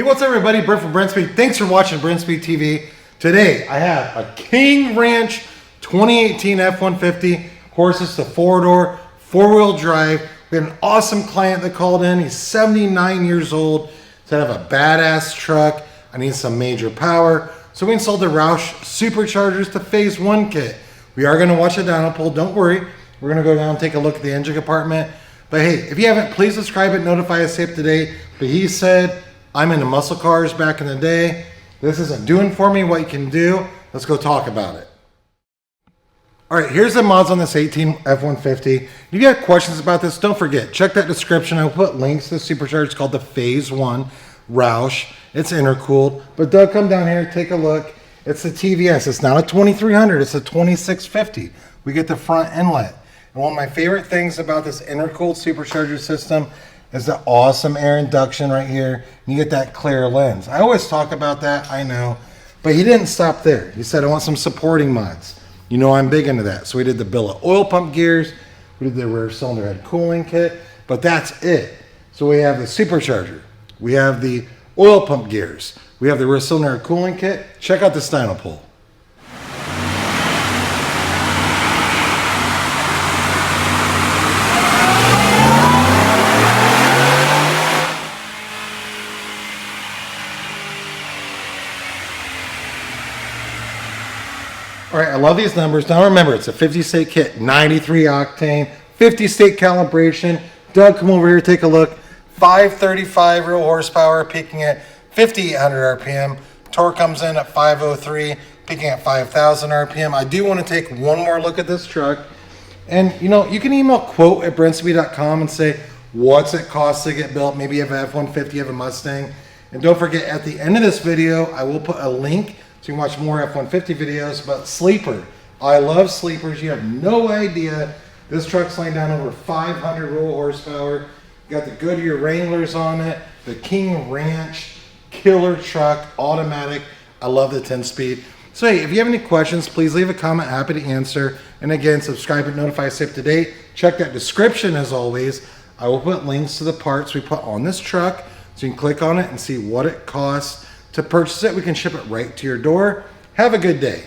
Hey, what's up everybody? Brent from Brenspeed. Thanks for watching Brenspeed TV. Today I have a King Ranch 2018 F-150 horses to four-door, four-wheel drive. We had an awesome client that called in. He's 79 years old. Said I have a badass truck. I need some major power. So we installed the Roush Superchargers to phase 1 kit. We are going to watch a dyno pull. Don't worry. We're going to go down and take a look at the engine compartment. But hey, if you haven't, please subscribe and notify us up to date. But he said, I'm into muscle cars back in the day. This isn't doing for me what you can do. Let's go talk about it. All right, here's the mods on this 18 F-150. If you got questions about this, don't forget, check that description. I'll put links to the supercharger. It's called the Phase 1 Roush. It's intercooled. But Doug, come down here, take a look. It's the TVS. It's not a 2300, it's a 2650. We get the front inlet. And one of my favorite things about this intercooled supercharger system is the awesome air induction right here. You get that clear lens. I always talk about that, I know. But he didn't stop there. He said, I want some supporting mods. You know I'm big into that. So we did the billet oil pump gears. We did the rear cylinder head cooling kit. But that's it. So we have the supercharger. We have the oil pump gears. We have the rear cylinder head cooling kit. Check out this dyno pull. All right, I love these numbers. Now remember, it's a 50-state kit, 93 octane, 50-state calibration. Doug, come over here, take a look. 535 real horsepower, peaking at 5,800 RPM. Torque comes in at 503, peaking at 5,000 RPM. I do want to take one more look at this truck. And, you know, you can email quote at brenspeed.com and say, what's it cost to get built? Maybe you have an F-150, you have a Mustang. And don't forget, at the end of this video, I will put a link so you can watch more F-150 videos about sleeper. I love sleepers. You have no idea. This truck's laying down over 500 roll horsepower. You got the Goodyear Wranglers on it. The King Ranch killer truck, automatic. I love the 10-speed. So hey, if you have any questions, please leave a comment. Happy to answer. And again, subscribe and notify us up to date. Check that description as always. I will put links to the parts we put on this truck so you can click on it and see what it costs to purchase it. We can ship it right to your door. Have a good day.